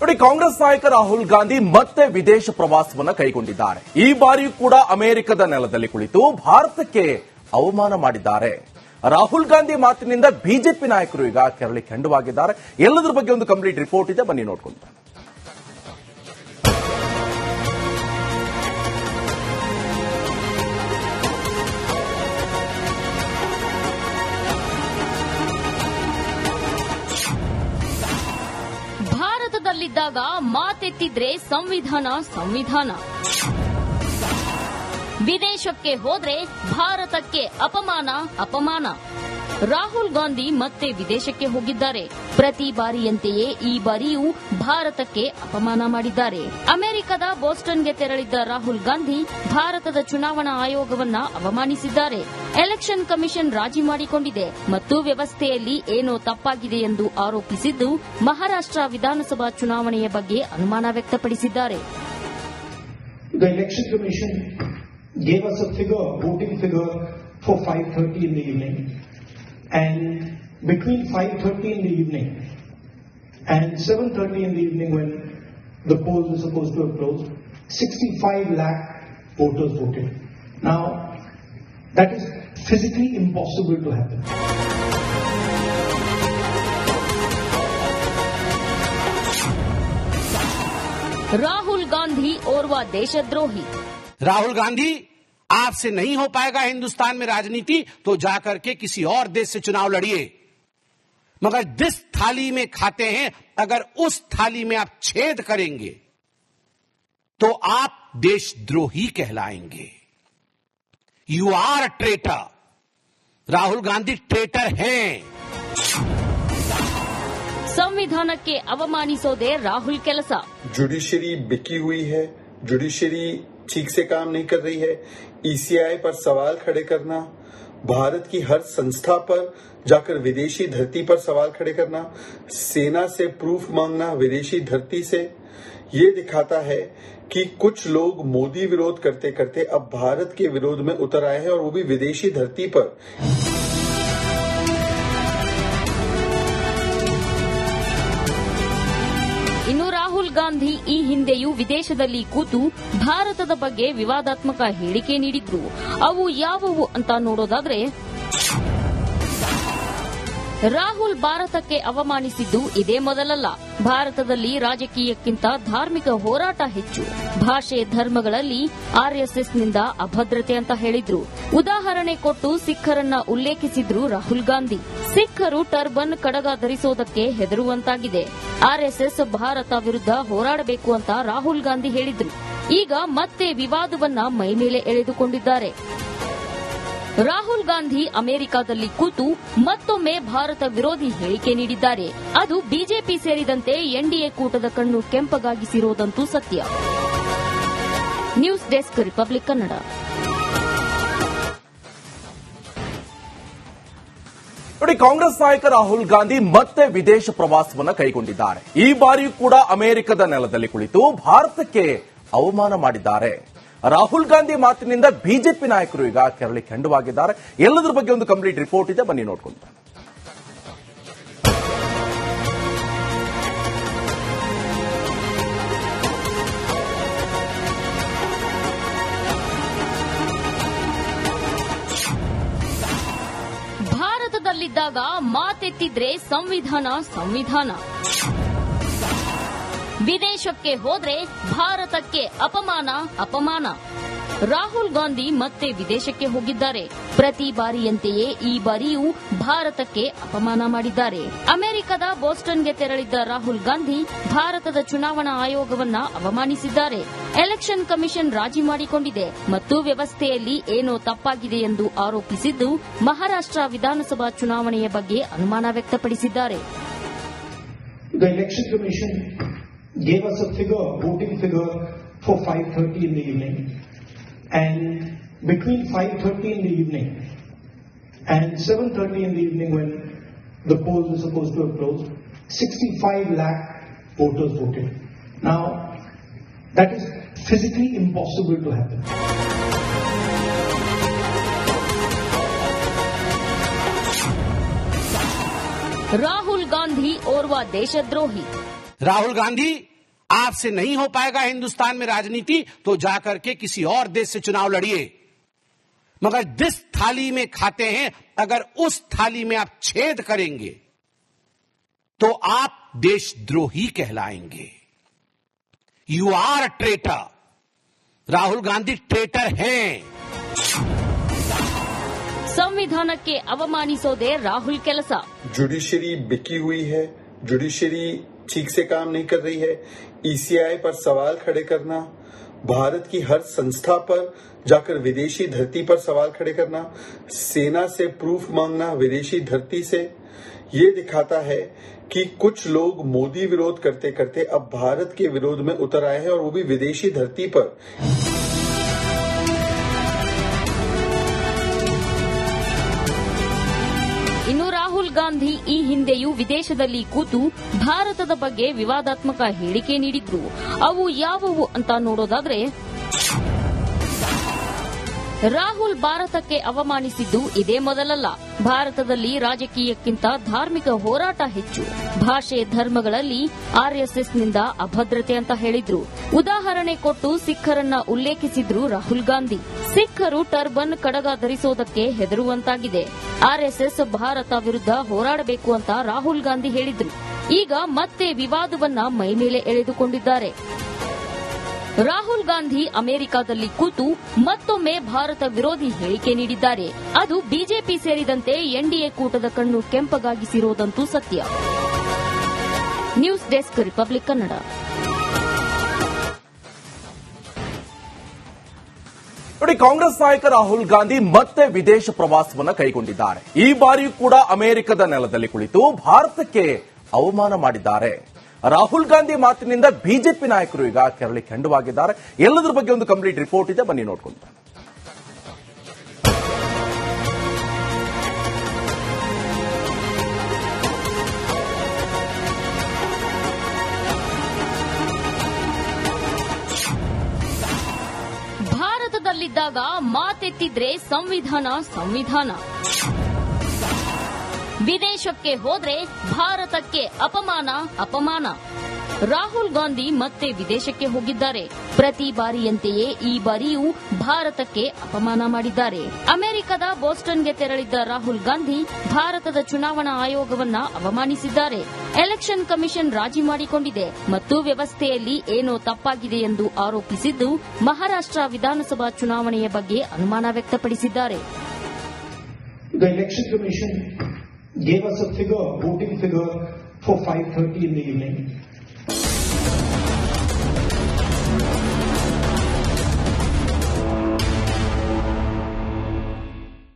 ನೋಡಿ, ಕಾಂಗ್ರೆಸ್ ನಾಯಕ ರಾಹುಲ್ ಗಾಂಧಿ ಮತ್ತೆ ವಿದೇಶ ಪ್ರವಾಸವನ್ನ ಕೈಗೊಂಡಿದ್ದಾರೆ. ಈ ಬಾರಿಯೂ ಕೂಡ ಅಮೆರಿಕದ ನೆಲದಲ್ಲಿ ಕುಳಿತು ಭಾರತಕ್ಕೆ ಅವಮಾನ ಮಾಡಿದ್ದಾರೆ. ರಾಹುಲ್ ಗಾಂಧಿ ಮಾತಿನಿಂದ ಬಿಜೆಪಿ ನಾಯಕರು ಈಗ ಕೆರಳಿ ಕೆಂಡವಾಗಿದ್ದಾರೆ. ಎಲ್ಲದರ ಬಗ್ಗೆ ಒಂದು ಕಂಪ್ಲೀಟ್ ರಿಪೋರ್ಟ್ ಇದೆ, ಬನ್ನಿ ನೋಡ್ಕೊಂತ. ಭಾರತದಲ್ಲಿದ್ದಾಗ ಮಾತೆತ್ತಿದ್ರೆ ಸಂವಿಧಾನ, ವಿದೇಶಕ್ಕೆ ಹೋದ್ರೆ ಭಾರತಕ್ಕೆ ಅಪಮಾನ. ರಾಹುಲ್ ಗಾಂಧಿ ಮತ್ತೆ ವಿದೇಶಕ್ಕೆ ಹೋಗಿದ್ದಾರೆ. ಪ್ರತಿ ಬಾರಿಯಂತೆಯೇ ಈ ಬಾರಿಯೂ ಭಾರತಕ್ಕೆ ಅಪಮಾನ ಮಾಡಿದ್ದಾರೆ. ಅಮೆರಿಕದ ಬೋಸ್ಟನ್ಗೆ ತೆರಳಿದ್ದ ರಾಹುಲ್ ಗಾಂಧಿ ಭಾರತದ ಚುನಾವಣಾ ಆಯೋಗವನ್ನ ಅವಮಾನಿಸಿದ್ದಾರೆ. ಎಲೆಕ್ಷನ್ ಕಮಿಷನ್ ರಾಜಿ ಮಾಡಿಕೊಂಡಿದೆ ಮತ್ತು ವ್ಯವಸ್ಥೆಯಲ್ಲಿ ಏನೋ ತಪ್ಪಾಗಿದೆ ಎಂದು ಆರೋಪಿಸಿದ್ದು, ಮಹಾರಾಷ್ಟ್ರ ವಿಧಾನಸಭಾ ಚುನಾವಣೆಯ ಬಗ್ಗೆ ಅನುಮಾನ ವ್ಯಕ್ತಪಡಿಸಿದ್ದಾರೆ. Gave us a voting figure for 5:30 in the evening, and between 5:30 in the evening and 7:30 in the evening, when the polls were supposed to have closed, 65 lakh voters voted. Now, that is physically impossible to happen. Rahul Gandhi ಓರ್ವ ದೇಶದ್ರೋಹಿ. राहुल गांधी, आपसे नहीं हो पाएगा हिंदुस्तान में राजनीति, तो जाकर के किसी और देश से चुनाव लड़िए, मगर जिस थाली में खाते हैं अगर उस थाली में आप छेद करेंगे तो आप देशद्रोही कहलाएंगे. You are traitor. Rahul Gandhi traitor हैं. ಸಂವಿಧಾನಕ್ಕೆ ಅವಮಾನಿಸೋದೇ ರಾಹುಲ್ ಕೆಲಸ. जुडिशरी बिकी हुई है, जुडिशरी ठीक से काम नहीं कर रही है. ईसीआई पर सवाल खड़े करना, भारत की हर संस्था पर जाकर विदेशी धरती पर सवाल खड़े करना, सेना से प्रूफ मांगना विदेशी धरती से, ये दिखाता है कि कुछ लोग मोदी विरोध करते करते अब भारत के विरोध में उतर आए हैं, और वो भी विदेशी धरती पर. ಇನ್ನು ರಾಹುಲ್ ಗಾಂಧಿ ಈ ಹಿಂದೆಯೂ ವಿದೇಶದಲ್ಲಿ ಕೂತು ಭಾರತದ ಬಗ್ಗೆ ವಿವಾದಾತ್ಮಕ ಹೇಳಿಕೆ ನೀಡಿದ್ರು. ಅವು ಯಾವುವು ಅಂತ ನೋಡೋದಾದ್ರೆ, ರಾಹುಲ್ ಭಾರತಕ್ಕೆ ಅವಮಾನಿಸಿದ್ದು ಇದೇ ಮೊದಲಲ್ಲ. ಭಾರತದಲ್ಲಿ ರಾಜಕೀಯಕ್ಕಿಂತ ಧಾರ್ಮಿಕ ಹೋರಾಟ ಹೆಚ್ಚು. ಭಾಷೆ, ಧರ್ಮಗಳಲ್ಲಿ ಆರ್ಎಸ್ಎಸ್ನಿಂದ ಅಭದ್ರತೆ ಅಂತ ಹೇಳಿದ್ರು. ಉದಾಹರಣೆ ಕೊಟ್ಟು ಸಿಖ್ಖರನ್ನ ಉಲ್ಲೇಖಿಸಿದ್ರು ರಾಹುಲ್ ಗಾಂಧಿ. ಸಿಖ್ಖರು ಟರ್ಬನ್, ಕಡಗ ಧರಿಸೋದಕ್ಕೆ ಹೆದರುವಂತಾಗಿದೆ. ಆರ್ಎಸ್ಎಸ್ ಭಾರತ ವಿರುದ್ಧ ಹೋರಾಡಬೇಕು ಅಂತ ರಾಹುಲ್ ಗಾಂಧಿ ಹೇಳಿದ್ರು. ಈಗ ಮತ್ತೆ ವಿವಾದವನ್ನ ಮೈಮೇಲೆ ಎಳೆದುಕೊಂಡಿದ್ದಾರೆ. ರಾಹುಲ್ ಗಾಂಧಿ ಅಮೆರಿಕದಲ್ಲಿ ಕೂತು ಮತ್ತೊಮ್ಮೆ ಭಾರತ ವಿರೋಧಿ ಹೇಳಿಕೆ ನೀಡಿದ್ದಾರೆ. ಅದು ಬಿಜೆಪಿ ಸೇರಿದಂತೆ ಎನ್ಡಿಎ ಕೂಟದ ಕಣ್ಣು ಕೆಂಪಗಾಗಿಸಿರೋದಂತೂ ಸತ್ಯ. News desk, republic Kannada. ನೋಡಿ, ಕಾಂಗ್ರೆಸ್ ನಾಯಕ ರಾಹುಲ್ ಗಾಂಧಿ ಮತ್ತೆ ವಿದೇಶ ಪ್ರವಾಸವನ್ನ ಕೈಗೊಂಡಿದ್ದಾರೆ. ಈ ಬಾರಿಯೂ ಕೂಡ ಅಮೆರಿಕದ ನೆಲದಲ್ಲಿ ಕುಳಿತು ಭಾರತಕ್ಕೆ ಅವಮಾನ ಮಾಡಿದ್ದಾರೆ. ರಾಹುಲ್ ಗಾಂಧಿ ಮಾತಿನಿಂದ ಬಿಜೆಪಿ ನಾಯಕರು ಈಗ ಕೆರಳಿ ಕೆಂಡವಾಗಿದ್ದಾರೆ. ಎಲ್ಲದರ ಬಗ್ಗೆ ಒಂದು ಕಂಪ್ಲೀಟ್ ರಿಪೋರ್ಟ್ ಇದೆ, ಬನ್ನಿ ನೋಡ್ಕೊಂತ. ಭಾರತದಲ್ಲಿದ್ದಾಗ ಮಾತೆತ್ತಿದ್ರೆ ಸಂವಿಧಾನ, ವಿದೇಶಕ್ಕೆ ಹೋದ್ರೆ ಭಾರತಕ್ಕೆ ಅಪಮಾನ. ರಾಹುಲ್ ಗಾಂಧಿ ಮತ್ತೆ ವಿದೇಶಕ್ಕೆ ಹೋಗಿದ್ದಾರೆ. ಪ್ರತಿ ಬಾರಿಯಂತೆಯೇ ಈ ಬಾರಿಯೂ ಭಾರತಕ್ಕೆ ಅಪಮಾನ ಮಾಡಿದ್ದಾರೆ. ಅಮೆರಿಕದ ಬೋಸ್ಟನ್ಗೆ ತೆರಳಿದ್ದ ರಾಹುಲ್ ಗಾಂಧಿ ಭಾರತದ ಚುನಾವಣಾ ಆಯೋಗವನ್ನ ಅವಮಾನಿಸಿದ್ದಾರೆ. ಎಲೆಕ್ಷನ್ ಕಮಿಷನ್ ರಾಜಿ ಮಾಡಿಕೊಂಡಿದೆ ಮತ್ತು ವ್ಯವಸ್ಥೆಯಲ್ಲಿ ಏನೋ ತಪ್ಪಾಗಿದೆ ಎಂದು ಆರೋಪಿಸಿದ್ದು, ಮಹಾರಾಷ್ಟ್ರ ವಿಧಾನಸಭಾ ಚುನಾವಣೆಯ ಬಗ್ಗೆ ಅನುಮಾನ ವ್ಯಕ್ತಪಡಿಸಿದ್ದಾರೆ. Gave us a voting figure for 5:30 in the evening, and between 5:30 in the evening and 7:30 in the evening, when the polls were supposed to have closed, 65 lakh voters voted. Now, that is physically impossible to happen. Rahul Gandhi ಓರ್ವ ದೇಶದ್ರೋಹಿ. राहुल गांधी आपसे नहीं हो पाएगा हिंदुस्तान में राजनीति तो जाकर के किसी और देश से चुनाव लड़िए, मगर जिस थाली में खाते हैं अगर उस थाली में आप छेद करेंगे तो आप देशद्रोही कहलाएंगे। You are traitor. Rahul Gandhi traitor हैं। ಸಂವಿಧಾನಕ್ಕೆ ಅವಮಾನಿಸೋದೇ ರಾಹುಲ್ ಕೆಲಸ. जुडिशरी बिकी हुई है, जुडिशरी ठीक से काम नहीं कर रही है, ईसीआई पर सवाल खड़े करना, भारत की हर संस्था पर जाकर विदेशी धरती पर सवाल खड़े करना, सेना से प्रूफ मांगना विदेशी धरती से, ये दिखाता है कि कुछ लोग मोदी विरोध करते करते अब भारत के विरोध में उतर आए हैं और वो भी विदेशी धरती पर। ಇನ್ನು ರಾಹುಲ್ ಗಾಂಧಿ ಈ ಹಿಂದೆಯೂ ವಿದೇಶದಲ್ಲಿ ಕೂತು ಭಾರತದ ಬಗ್ಗೆ ವಿವಾದಾತ್ಮಕ ಹೇಳಿಕೆ ನೀಡಿದ್ರು. ಅವು ಯಾವುವು ಅಂತ ನೋಡೋದಾದ್ರೆ, ರಾಹುಲ್ ಭಾರತಕ್ಕೆ ಅವಮಾನಿಸಿದ್ದು ಇದೇ ಮೊದಲಲ್ಲ. ಭಾರತದಲ್ಲಿ ರಾಜಕೀಯಕ್ಕಿಂತ ಧಾರ್ಮಿಕ ಹೋರಾಟ ಹೆಚ್ಚು. ಭಾಷೆ ಧರ್ಮಗಳಲ್ಲಿ ಆರ್ಎಸ್ಎಸ್ನಿಂದ ಅಭದ್ರತೆ ಅಂತ ಹೇಳಿದ್ರು. ಉದಾಹರಣೆ ಕೊಟ್ಟು ಸಿಖ್ಖರನ್ನ ಉಲ್ಲೇಖಿಸಿದ್ರು ರಾಹುಲ್ ಗಾಂಧಿ. ಸಿಖ್ಖರು ಟರ್ಬನ್ ಕಡಗ ಧರಿಸೋದಕ್ಕೆ ಹೆದರುವಂತಾಗಿದೆ. ಆರ್ಎಸ್ಎಸ್ ಭಾರತ ವಿರುದ್ಧ ಹೋರಾಡಬೇಕು ಅಂತ ರಾಹುಲ್ ಗಾಂಧಿ ಹೇಳಿದ್ರು. ಈಗ ಮತ್ತೆ ವಿವಾದವನ್ನ ಮೈಮೇಲೆ ಎಳೆದುಕೊಂಡಿದ್ದಾರೆ. ರಾಹುಲ್ ಗಾಂಧಿ ಅಮೆರಿಕದಲ್ಲಿ ಕೂತು ಮತ್ತೊಮ್ಮೆ ಭಾರತ ವಿರೋಧಿ ಹೇಳಿಕೆ ನೀಡಿದ್ದಾರೆ. ಅದು ಬಿಜೆಪಿ ಸೇರಿದಂತೆ ಎನ್ಡಿಎ ಕೂಟದ ಕಣ್ಣು ಕೆಂಪಗಾಗಿಸಿರೋದಂತೂ ಸತ್ಯ. News desk, republic Kannada. ನೋಡಿ, ಕಾಂಗ್ರೆಸ್ ನಾಯಕ ರಾಹುಲ್ ಗಾಂಧಿ ಮತ್ತೆ ವಿದೇಶ ಪ್ರವಾಸವನ್ನ ಕೈಗೊಂಡಿದ್ದಾರೆ. ಈ ಬಾರಿಯೂ ಕೂಡ ಅಮೆರಿಕದ ನೆಲದಲ್ಲಿ ಕುಳಿತು ಭಾರತಕ್ಕೆ ಅವಮಾನ ಮಾಡಿದ್ದಾರೆ. ರಾಹುಲ್ ಗಾಂಧಿ ಮಾತಿನಿಂದ ಬಿಜೆಪಿ ನಾಯಕರು ಈಗ ಕೆರಳಿ ಕೆಂಡವಾಗಿದ್ದಾರೆ. ಎಲ್ಲದರ ಬಗ್ಗೆ ಒಂದು ಕಂಪ್ಲೀಟ್ ರಿಪೋರ್ಟ್ ಇದೆ, ಬನ್ನಿ ನೋಡ್ಕೊಂಡು. ಭಾರತದಲ್ಲಿದ್ದಾಗ ಮಾತೆತ್ತಿದ್ರೆ ಸಂವಿಧಾನ, ವಿದೇಶಕ್ಕೆ ಹೋದ್ರೆ ಭಾರತಕ್ಕೆ ಅಪಮಾನ. ರಾಹುಲ್ ಗಾಂಧಿ ಮತ್ತೆ ವಿದೇಶಕ್ಕೆ ಹೋಗಿದ್ದಾರೆ. ಪ್ರತಿ ಬಾರಿಯಂತೆಯೇ ಈ ಬಾರಿಯೂ ಭಾರತಕ್ಕೆ ಅಪಮಾನ ಮಾಡಿದ್ದಾರೆ. ಅಮೆರಿಕದ ಬೋಸ್ಟನ್ಗೆ ತೆರಳಿದ್ದ ರಾಹುಲ್ ಗಾಂಧಿ ಭಾರತದ ಚುನಾವಣಾ ಆಯೋಗವನ್ನ ಅವಮಾನಿಸಿದ್ದಾರೆ. ಎಲೆಕ್ಷನ್ ಕಮಿಷನ್ ರಾಜಿ ಮಾಡಿಕೊಂಡಿದೆ ಮತ್ತು ವ್ಯವಸ್ಥೆಯಲ್ಲಿ ಏನೋ ತಪ್ಪಾಗಿದೆ ಎಂದು ಆರೋಪಿಸಿದ್ದು ಮಹಾರಾಷ್ಟ್ರ ವಿಧಾನಸಭಾ ಚುನಾವಣೆಯ ಬಗ್ಗೆ ಅನುಮಾನ ವ್ಯಕ್ತಪಡಿಸಿದ್ದಾರೆ. gave us a figure, voting figure for 5:30 in the evening.